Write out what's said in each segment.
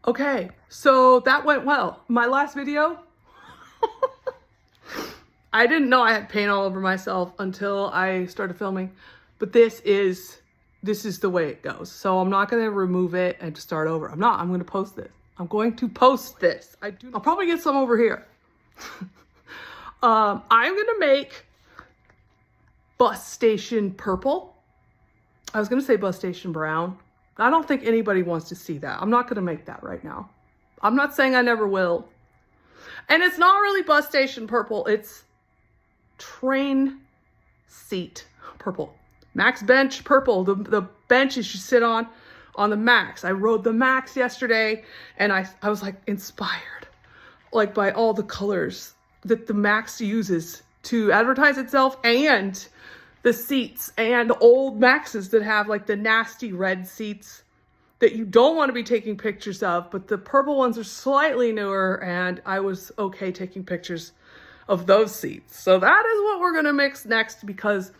Okay, so that went well. My last video, I didn't know I had paint all over myself until I started filming, but this is the way it goes. So I'm not gonna remove it and start over. I'm gonna post this. I'm going to post this. I'll probably get some over here. I'm gonna make bus station purple. I was gonna say bus station brown. I don't think anybody wants to see that. I'm not gonna make that right now. I'm not saying I never will. And it's not really bus station purple, it's train seat purple. Max bench purple, the benches you sit on the Max. I rode the Max yesterday and I was like inspired like by all the colors that the Max uses to advertise itself, and the seats and old Maxes that have like the nasty red seats that you don't want to be taking pictures of, but the purple ones are slightly newer and I was okay taking pictures of those seats. So that is what we're gonna mix next because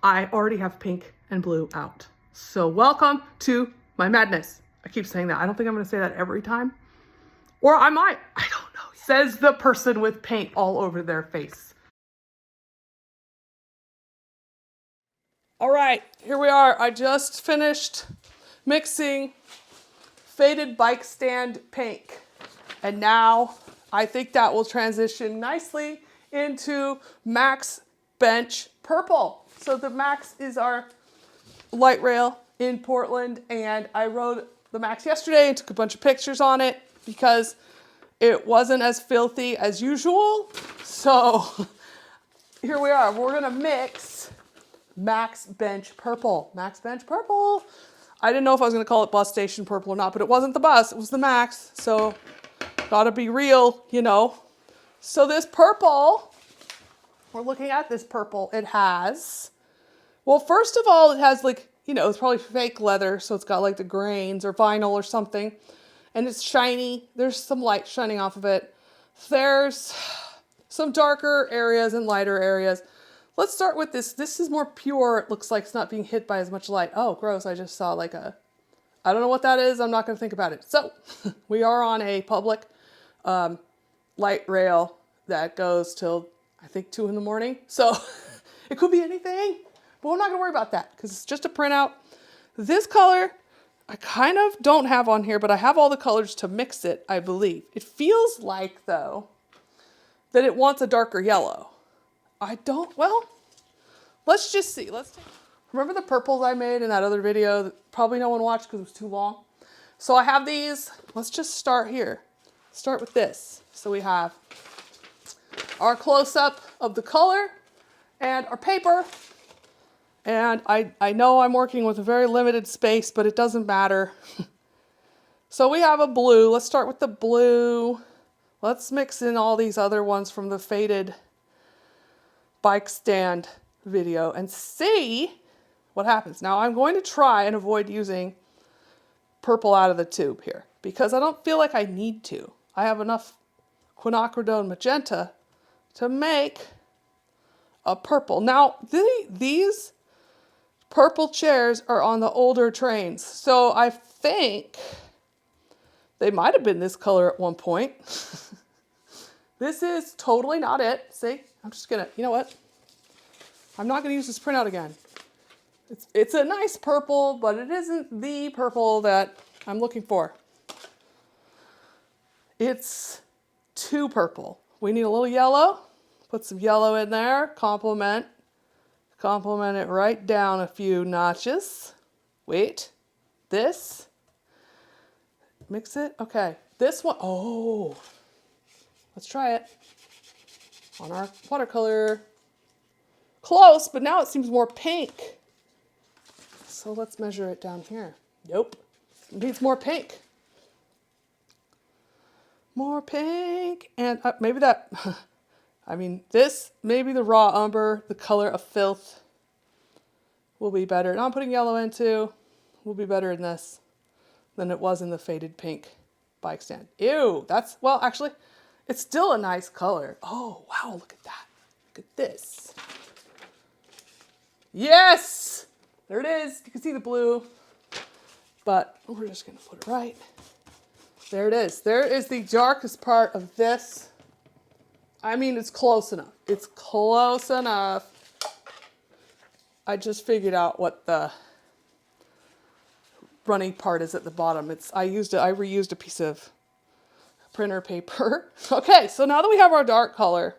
I already have pink and blue out. So welcome to my madness. I keep saying that. I don't think I'm gonna say that every time. Or I might, I don't know. Says the person with paint all over their face. All right, here we are. I just finished mixing faded bike stand pink. And now I think that will transition nicely into Max bench purple. So the Max is our light rail in Portland, and I rode the Max yesterday and took a bunch of pictures on it because it wasn't as filthy as usual. So here we are. We're gonna mix Max bench purple. Max bench purple. I didn't know if I was gonna call it bus station purple or not, but it wasn't the bus, it was the Max. So gotta be real, you know. So this purple, we're looking at this purple. It has, well, first of all, it has like, you know, it's probably fake leather. So it's got like the grains or vinyl or something. And it's shiny. There's some light shining off of it. There's some darker areas and lighter areas. Let's start with this. This is more pure. It looks like it's not being hit by as much light. Oh, gross. I just saw like a, I don't know what that is. I'm not going to think about it. So we are on a public light rail that goes till I think 2 in the morning. So it could be anything, but we're not going to worry about that because it's just a printout. This color, I kind of don't have on here, but I have all the colors to mix it, I believe. It feels like, though, that it wants a darker yellow. I don't, well, let's just see. Remember the purples I made in that other video that probably no one watched because it was too long? So I have these. Let's just start here. Start with this. So we have our close-up of the color and our paper. And I know I'm working with a very limited space, but it doesn't matter. So we have a blue. Let's start with the blue. Let's mix in all these other ones from the faded bike stand video and see what happens. Now I'm going to try and avoid using purple out of the tube here because I don't feel like I need to. I have enough quinacridone magenta to make a purple. Now these purple chairs are on the older trains. So I think they might have been this color at one point. This is totally not it. See, I'm just gonna, you know what? I'm not gonna use this printout again. It's a nice purple, but it isn't the purple that I'm looking for. It's too purple. We need a little yellow. Put some yellow in there, complement it right down a few notches. Wait, this, mix it. Okay, this one, oh, let's try it on our watercolor. Close, but now it seems more pink. So let's measure it down here. Nope, it needs more pink. More pink, and maybe that, I mean, this, maybe the raw umber, the color of filth will be better. And I'm putting yellow in too. Will be better in this than it was in the faded pink bike stand. Ew, that's, well, actually, it's still a nice color. Oh, wow, look at that. Look at this. Yes! There it is. You can see the blue. But we're just going to put it right There it is. There is the darkest part of this. I mean, it's close enough. It's close enough. I just figured out what the running part is at the bottom. I reused a piece of printer paper. Okay, so now that we have our dark color,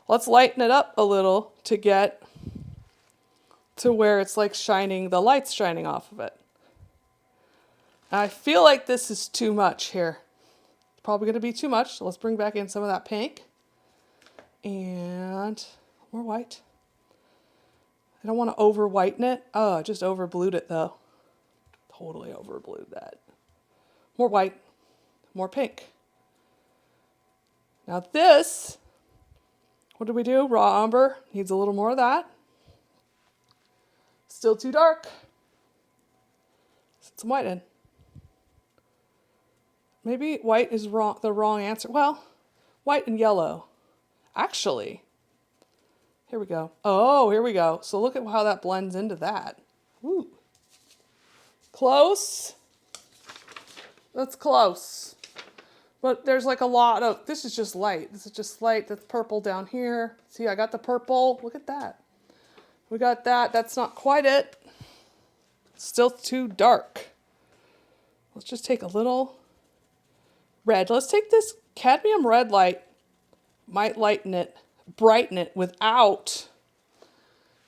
let's lighten it up a little to get to where it's like shining, the light's shining off of it. And I feel like this is too much here. It's probably going to be too much. So let's bring back in some of that pink. And more white. I don't want to over whiten it. Oh, I just over blued it though. Totally over blued that. More white, more pink. Now this, what do we do? Raw umber needs a little more of that. Still too dark. Put some white in. Maybe white is the wrong answer. Well, white and yellow. Actually, here we go. Oh, here we go. So look at how that blends into that. Woo. Close. That's close. But there's like a lot of, this is just light. This is just light. That's purple down here. See, I got the purple. Look at that. We got that. That's not quite it. It's still too dark. Let's just take a little red. Let's take this cadmium red light. Might lighten it, brighten it without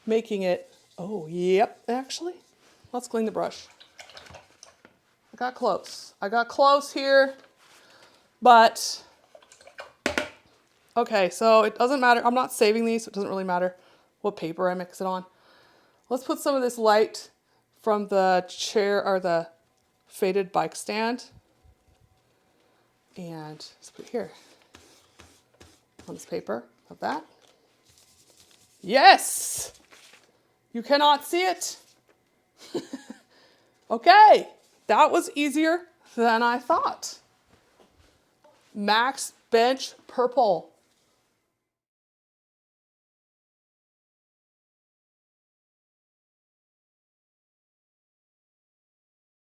making it, oh, yep, actually. Let's clean the brush. I got close here, but, okay, so it doesn't matter. I'm not saving these, so it doesn't really matter what paper I mix it on. Let's put some of this light from the chair or the faded bike stand, and let's put it here. On this paper of that. Yes! You cannot see it. Okay, that was easier than I thought. Max Bench Purple.